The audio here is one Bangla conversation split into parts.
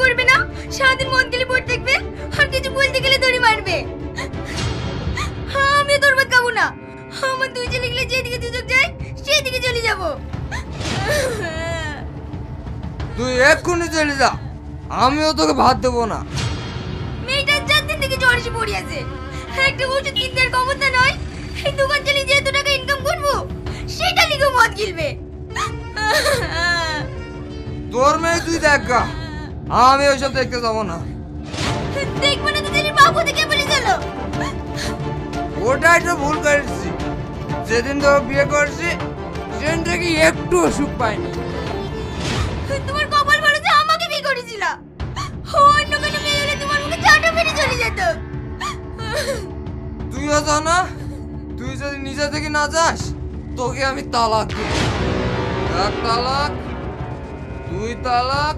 করবে না, সারাদিন মন গেলে পড়ে থাকবে, আর কিছু বলতে গেলে দড়ি মারবে। আমি তোর ভাত খাবো না, আমার দুই ছেলেগুলো যেদিকে দুচোখ যায় সেদিকে চলে যাবো। তুই এক্ষুনি চলে যা, আমিও তোকে ভাত দেবো না। মেয়েটার 4 দিন থেকে জ্বর এসে পড়ে আছে, একটা ওষুধ কিনতে আর ক্ষমতা নয়। এই দোকান চালিয়ে যে এত টাকা ইনকাম করবো সেটা লিখে মদ গিলবে। তোর মেয়ে তুই দেখ গা, আমি ওইসব দেখতে যাবো না। দেখবো না তো দিনের বাবু থেকে বলে চলো। ওটাই তো ভুল করেছি, যেদিন তো বিয়ে করছি সেদিন থেকে একটু সুখ পাইনি। তোমার কপাল ভালো যে আমাকে বিয়ে করেছিল, অন্য কোনো মেয়ে হলে তোমার মুখে চাটা মেরে চলে যেত। তুইও জানা, তুই যদি নিজে থেকে না যাস তোকে আমি তালাক দেব। 1 তালাক, 2 তালাক।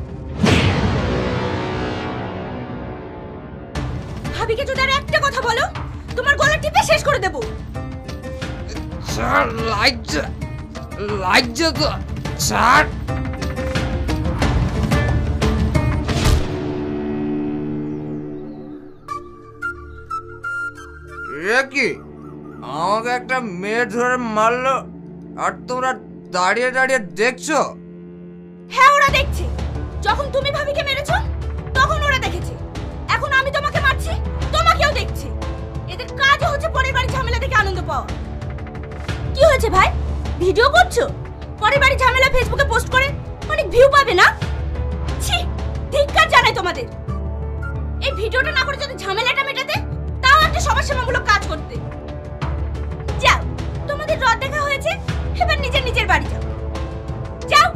ভাবিকে যদি আর একটা কথা বলো তোমার গলা টিপে শেষ করে দেব। ছাড়, লাজ্জা তো ছাড়। কি আমাকে একটা মেয়ে ধরে মারলো আর তোমরা দাঁড়িয়ে দাঁড়িয়ে দেখছো? হ্যাঁ, ওরা দেখছে। যখন তুমি ভাবিকে মেরেছো তখন ওরা দেখেছে, এখন আমি তোমাকে মারছি, তোমাকেও দেখছে। এদের কাজ হচ্ছে পরের বাড়ি ঝামেলা দেখে আনন্দ পাওয়া। কি হয়েছে ভাই, ভিডিও করছো? পরের বাড়ি ঝামেলা ফেসবুকে পোস্ট করে অনেক ভিউ পাবে না? ছি, ধিক্কার জানাই তোমাদের। এই ভিডিওটা না করে যদি ঝামেলাটা মেটাতে, তাও একটা সমাজসেবামূলক কাজ করতে। যাও, তোমাদের রদ দেখা হয়েছে, এবার নিজের বাড়ি যাও। যাও।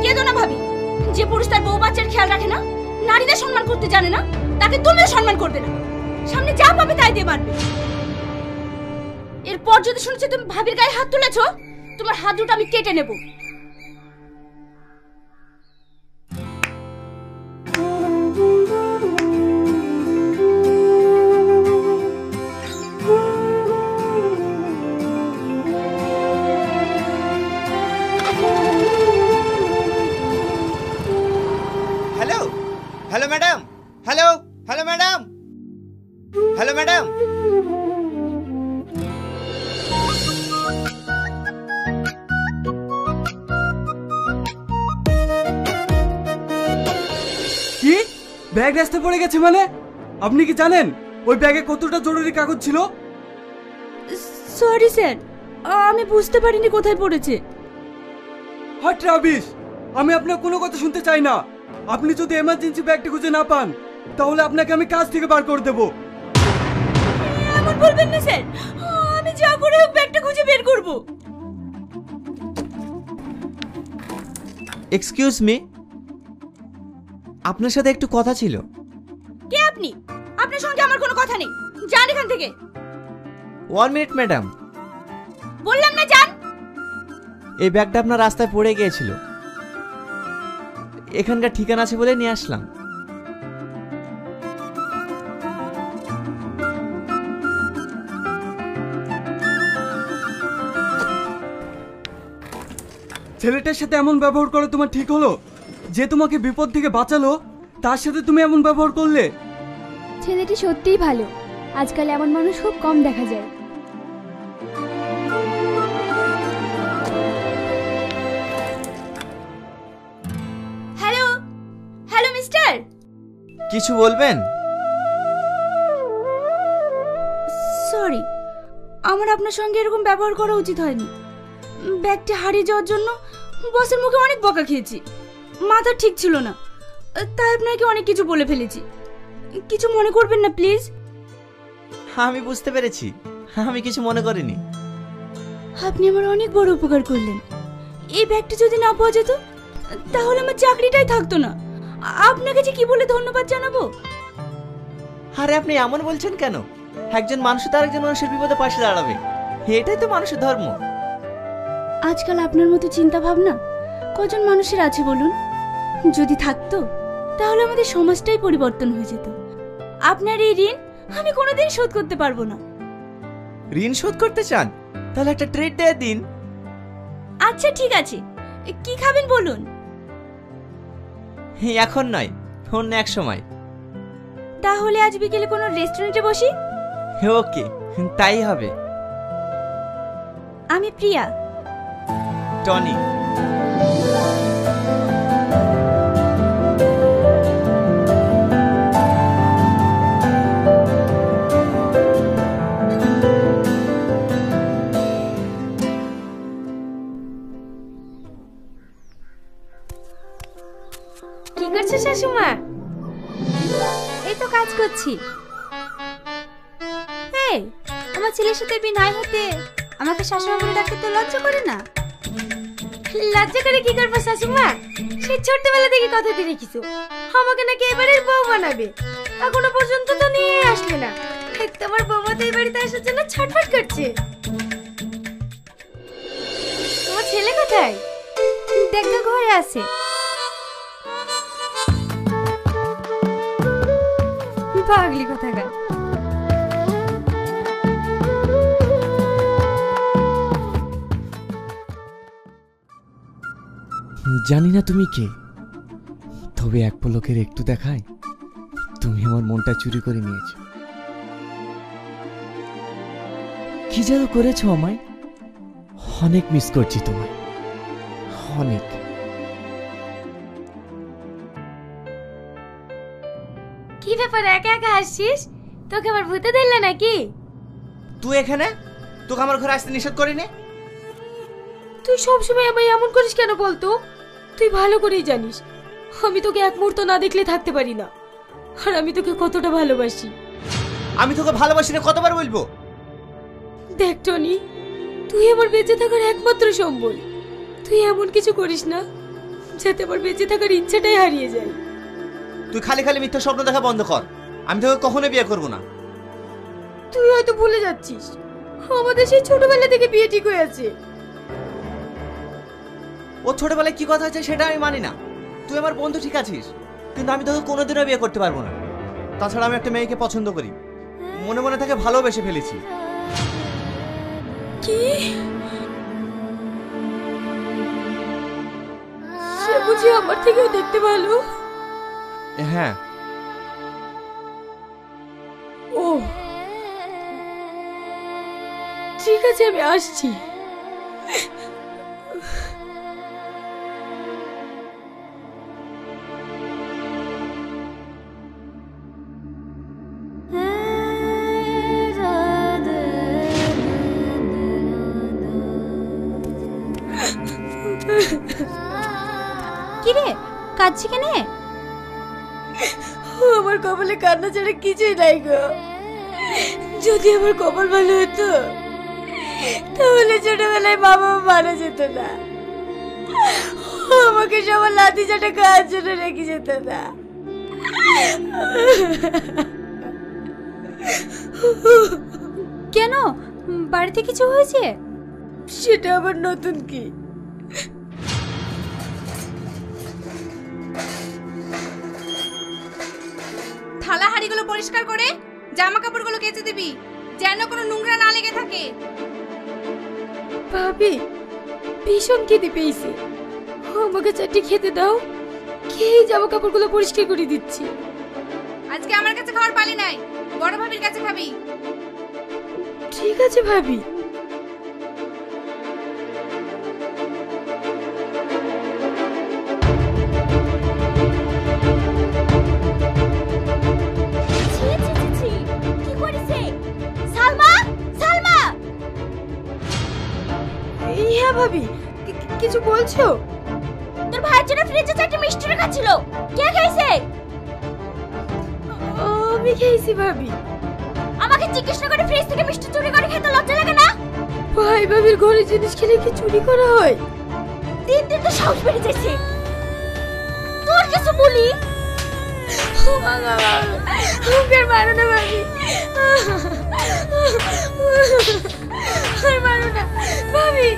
কেঁদো না ভাবি, যে পুরুষ তার বউ বাচ্চার খেয়াল রাখে না, নারীদের সম্মান করতে জানে না, তাকে তুমিও সম্মান করবে না। সামনে যা পাবে তাই দিয়ে মারবে। এরপর যদি শুনেছি তুমি ভাবির গায়ে হাত তুলেছো, তোমার হাত দুটো আমি কেটে নেব। Hello madam, hello hello madam, hello madam. কি ব্যাগ রাস্তা পড়ে গেছে মানে? আপনি কি জানেন ওই ব্যাগে কতটা জরুরি কাগজ ছিল? সরি স্যার, আমি বুঝতে পারিনি কোথায় পড়েছে। হট রাবিশ, আমি আপনার কোনো কথা শুনতে চাই না। আপনি যদি এমার্জেন্সি ব্যাগটি খুঁজে না পান তাহলে আপনাকে আমি কাজ থেকে বার করে দেব। এমন বলবেন না স্যার, আমি যা করে হোক ব্যাগটা খুঁজে বের করব। এক্সকিউজ মি, আপনার সাথে একটু কথা ছিল। কে আপনি? আপনার সঙ্গে আমার কোনো কথা নেই, যান এখান থেকে। 1 মিনিট ম্যাডাম। বললাম না যান। এই ব্যাগটা আপনার রাস্তায় পড়ে গিয়েছিল, এখানকার ঠিকানা আছে বলে নিয়ে আসলাম। ছেলেটার সাথে এমন ব্যবহার করে তোমার ঠিক হলো? যে তোমাকে বিপদ থেকে বাঁচালো তার সাথে তুমি এমন ব্যবহার করলে? ছেলেটি সত্যিই ভালো, আজকাল এমন মানুষ খুব কম দেখা যায়। হ্যালো হ্যালো মিস্টার, কিছু বলবেন? সরি, আমার আপনার সঙ্গে এরকম ব্যবহার করা উচিত হয়নি। ব্যাগটা হারিয়ে যাওয়ার জন্য বসের মুখে অনেক বকা খেয়েছি, মাথা ঠিক ছিল না, তাই আপনাকে অনেক কিছু বলে ফেলেছি। কিছু মনে করবেন না প্লিজ। আমি বুঝতে পেরেছি, আমি কিছু মনে করিনি। আপনি আমার অনেক বড় উপকার করলেন। এই ব্যাগটা যদি না পাওয়া যেত তাহলে আমার চাকরিটাই থাকতো না। আপনাকে যে কি বলে ধন্যবাদ জানাবো। আরে আপনি এমন বলছেন কেন? একজন মানুষ তার একজন মানুষের বিপদে পাশে দাঁড়াবে, এটাই তো মানুষের ধর্ম। আজকাল আপনার মতো চিন্তা ভাবনা কজন মানুষের আছে বলুন? যদি থাকতো তাহলে আমাদের সমাজটাই পরিবর্তন হয়ে যেত। আপনার এই ঋণ আমি কোনোদিন শোধ করতে পারবো না। ঋণ শোধ করতে চান তাহলে একটা ট্রিট দিয়ে দিন। আচ্ছা ঠিক আছে, কি খাবেন বলুন। এখন নয়, অন্য এক সময়। তাহলে আজ বিকেলে কোনো রেস্টুরেন্টে বসি। ওকে, তাই হবে। আমি প্রিয়া। টনি। কি করছো শাশুমা? এই তো কাজ করছি। এই, আমার ছেলের সাথে বিয়ে নাই হতে আমাকে শাশুমা বলে ডাকতে তো লজ্জা করে না? লজ্জা করে কি করবো শাশুমা? সেই ছোটবেলা থেকে কথা দিয়ে রেখেছো আমাকে নাকি এবারের বউ বানাবে, এখনো পর্যন্ত তো নিয়ে আসলে না। তোমার বৌমা তো এই বাড়িতে আসার জন্য ছটফট করছে। তোমার ছেলে কোথায়? দেখা ঘরে আছে। পাগলি কোথাকার। জানি না তুমি কে, তবে এক পলকের একটু দেখায় তুমি আমার মনটা চুরি করে নিয়েছো। কি যেন করেছো আমায়, অনেক মিস করছি তোমায়, অনেক। কি ব্যাপার একা একা হাসছিস? তোকে আবার ভূতে দিলে নাকি? তুই এখানে, তোকে আমার ঘরে আসতে নিষেধ করিনি। তুই সবসময় আমায় এমন করিস কেন বলতো? তুই ভালো করেই জানিস আমি তোকে এক মুহূর্ত না দেখলে থাকতে পারি না, আর আমি তোকে কতটা ভালোবাসি। আমি তোকে ভালোবাসি না কতবার বলবো? দেখ টনি, তুই আমার বেঁচে থাকার একমাত্র সম্বল। তুই এমন কিছু করিস না যাতে আমার বেঁচে থাকার ইচ্ছাটাই হারিয়ে যায়। তুই খালি খালি মিথ্যা স্বপ্ন দেখা বন্ধ কর। আমি তোকে কখনো বিয়ে করব না। তুই হয়তো ভুলে যাচ্ছিস আমাদের সেই ছোটবেলা থেকে বিয়ে ঠিক হয়ে আছে। ও ছোটবেলায় কি কথা আছে সেটা আমি মানি না। তুই আমার বন্ধু ঠিক আছিস, কিন্তু আমি তোকে কোনোদিনও বিয়ে করতে পারবো না। তাছাড়া আমি একটা মেয়েকে পছন্দ করি, মনে মনে তাকে ভালোবেসে ফেলেছি। কি? সে বুঝি আমার থেকেও দেখতে ভালো? হ্যাঁ। ও ঠিক আছে, আমি আসছি। কিরে কাঁদছি কেন? আমার কপালে কান্না ছাড়া কিছুই নাই গো। যদি আমার কপাল ভালো হতো তাহলে ছোটবেলায় বাবা মারা যেত না, আমাকে সবার লাঠি চাটা খাওয়ার জন্য রেখে যেত না। কেন, বাড়িতে কিছু হয়েছে? সেটা আবার নতুন কি? থালা হাঁড়িগুলো পরিষ্কার করে জামা কাপড়গুলো কেচে দিবি, যেন কোনো নোংরা না লেগে থাকে। ভাবি, ভীষণ খিদে পেয়েছে, আমাকে চারটি খেতে দাও, খেয়ে জামা কাপড়গুলো পরিষ্কার করে দিচ্ছি। আজকে আমার কাছে খাওয়ার পালি নাই, বড় ভাবির কাছে খাবি। ঠিক আছে ভাবি। হ্যাঁ ভাবি, কিছু বলছো? তোর ভাইয়ের জন্য ফ্রিজে চারটি মিষ্টি রাখা ছিল, কে খেয়েছে? আমি খেয়েছি ভাবি। আমাকে জিজ্ঞেস না করে ফ্রিজ থেকে মিষ্টি চুরি করে খেতে লজ্জা লাগে না? ভাই ভাবির ঘরে জিনিস খেলে কি চুরি করা হয়? দিন দিন তো সাহস বেড়ে যাচ্ছে। তোর কিছু বলি? ওকে মারো না ভাবি, মারো না ভাবি।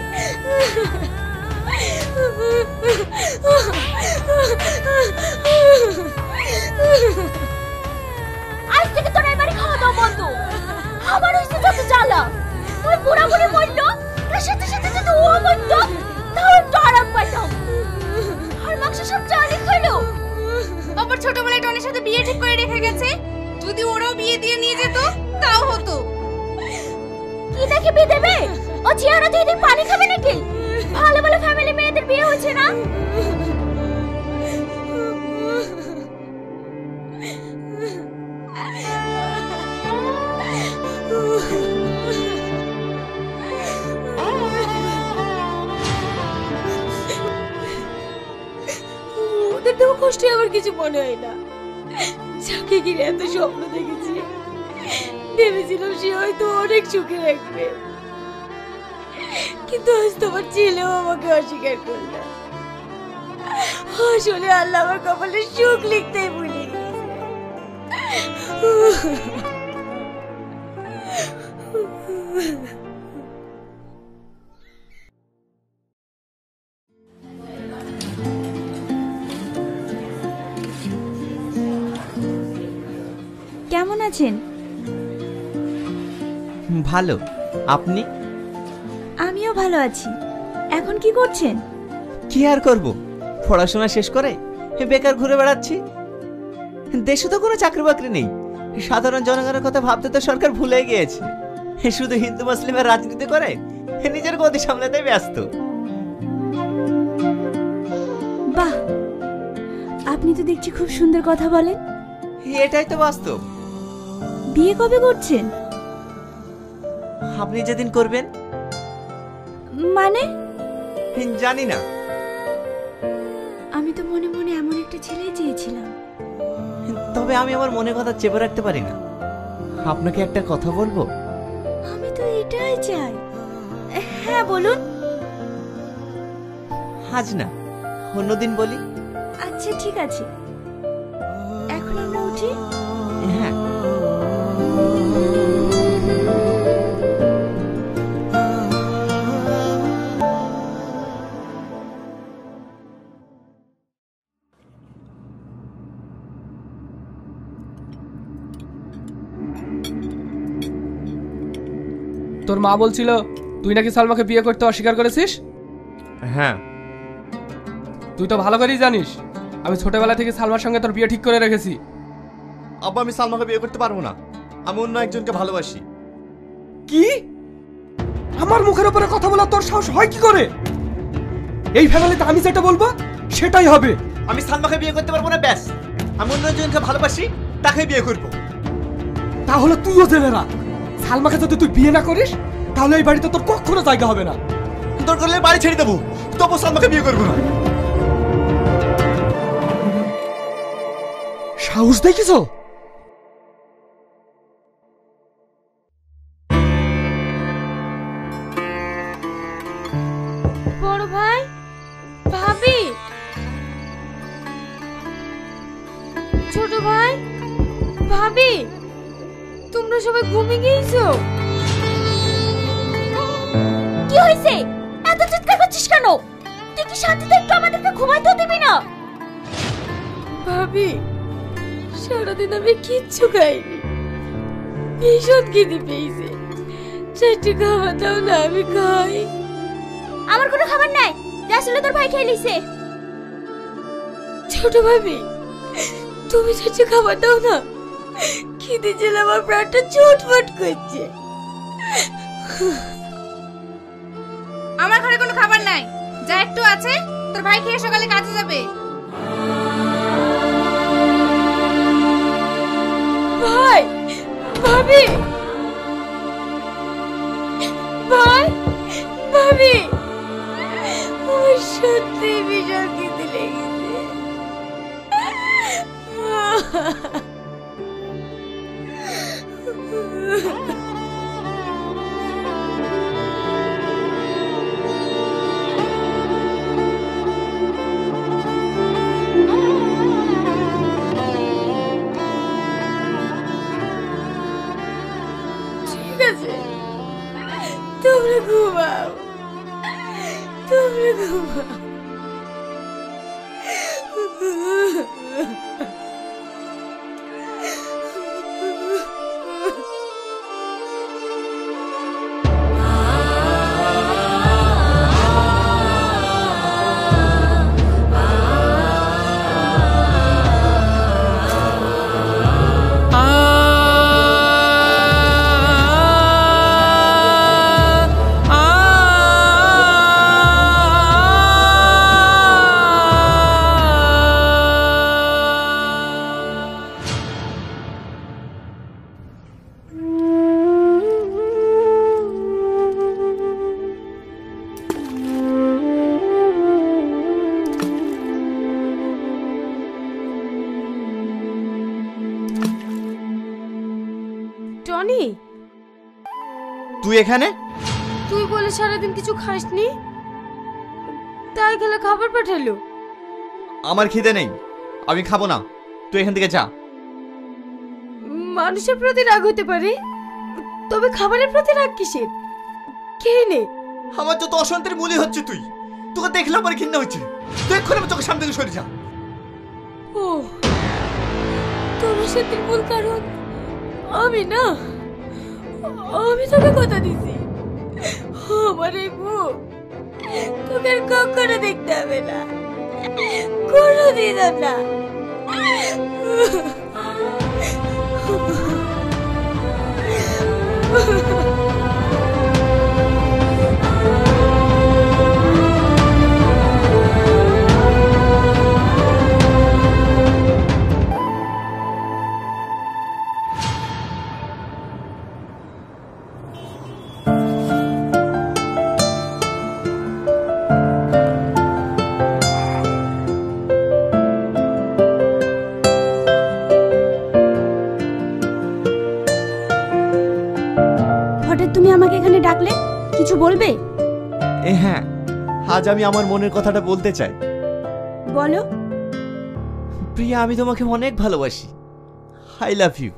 আজ থেকে তোর এই বাড়ি খাওয়া দাওয়া বন্ধ। আমার হয়েছে যত জ্বালা। তোমার বিয়ে হচ্ছে না? ওদের তো কষ্টে আমার কিছু মনে হয় না। যাকে ঘিরে এত স্বপ্ন দেখেছি, ভেবেছিলাম সে হয়তো অনেক সুখে রাখবে, কিন্তু আজ তোমার ছেলেও আমাকে অস্বীকার করলো। আসলে আল্লাহ আমার কপালে সুখ লিখতেই ভুলে গেছে। কেমন আছেন? ভালো। আপনি? আমিও ভালো আছি। এখন কি করছেন? কি আর করব, পড়াশোনা শেষ করে বেকার ঘুরে বেড়াচ্ছি। দেশে তো কোনো চাকরি বাকরি নেই, সাধারণ জনগণের কথা ভাবতে তো সরকার ভুলে গিয়েছে। শুধু হিন্দু মুসলিমের রাজনীতি করে নিজের গদি সামলাতে ব্যস্ত। বাহ, আপনি তো দেখছি খুব সুন্দর কথা বলেন। এটাই তো বাস্তব। বিয়ে কবে করছেন? আপনি যেদিন করবেন। মানে? জানি না। আমি তো মনে মনে এমন একটা ছেলেই চেয়েছিলাম। তবে আমি আমার মনে কথা চেপে রাখতে পারি না। আপনাকে একটা কথা বলবো? আমি তো এটাই চাই। হ্যাঁ বলুন। আজ না, অন্যদিন বলি। আচ্ছা ঠিক আছে, এখন আমরা উঠি। হ্যাঁ। তোর মা বলছিল তুই নাকি সালমাকে বিয়ে করতে অস্বীকার করেছিস। হ্যাঁ। তুই তো ভালো করেই জানিস আমি ছোটবেলা থেকে সালমার সঙ্গে তোর বিয়ে ঠিক করে রেখেছি। আব্বা, আমি সালমাকে বিয়ে করতে পারবো না। আমি অন্য একজনকে ভালোবাসি। কি? আমার মুখের উপরে কথা বলা তোর সাহস হয় কি করে? এই ফ্যামিলিতে আমি যেটা বলবো সেটাই হবে। আমি সালমাকে বিয়ে করতে পারবো না, ব্যাস। আমি অন্য একজনকে ভালোবাসি, তাকে বিয়ে করবো। তাহলে তুইও জেনে রাখ, সালমাকে যদি তুই বিয়ে না করিস তাহলে এই বাড়িতে তোর কখনো জায়গা হবে না। তোর করলে বাড়ি ছেড়ে দেবো, তবু সালমাকে বিয়ে করবো না। সাহস দেখিছো? বড় ভাই, ভাবি, ছোট ভাই, ভাবি, তোমরা সবাই ঘুমিয়ে গিয়েছো? কি হয়েছে? এত চিৎকার করছিস কেন? তুই কি শান্তিতে একটু আমাদেরকে ঘুমাইতেও দিবি না? ভাবি, সারাদিন আমি কিচ্ছু খাইনি, ভীষণ খিদে পেয়েছে। চারটে খাবার দাও না, আমি খাই। আমার কোনো খাবার নাই, যা আসলে তোর ভাই খেয়ে লিছে। ছোট ভাবি, তুমি চারটে খাবার দাও না, খিদে জেলে আমার প্রাণটা ছটফট করছে। আমার ঘরে কোনো খাবার নাই, যা একটু আছে তোর ভাই খেয়ে সকালে কাজে যাবে। ভাই, ভাবি, ভাই, ভাবি, আমার সত্যি ভীষণ খিদে লেগেছে। ঠিক আছে, তোমরা ঘুমাও, তোমরা ঘুমাও। আ আমি? তুই এখানে? তুই বলে সারাদিন কিছু খাসনি, তাই খেলে খাবার পাঠালো। আমার খিদে নেই, আমি খাবো না, তুই এখান থেকে যা। মানুষের প্রতি রাগ হতে পারে, তবে খাবারের প্রতি রাগ কিসের? খেয়ে নে। আমার যত অশান্তির মূলই হচ্ছে তুই। তোকে দেখলে আমার ঘৃণা হচ্ছে। তুই এক্ষুনি আমার চোখের সামনে থেকে সরে যা। ও, তোর অশান্তির মূল কারণ আমি না? আমি তোকে কথা দিছি, আমার এই মুখ তোকে আর কখনো দেখতে হবে না, কোনোদিন না। হঠাৎ তুমি আমাকে এখানে ডাকলে, কিছু বলবে? হ্যাঁ, আজ আমি আমার মনের কথাটা বলতে চাই। বলো। প্রিয়া, আমি তোমাকে অনেক ভালোবাসি। I love you.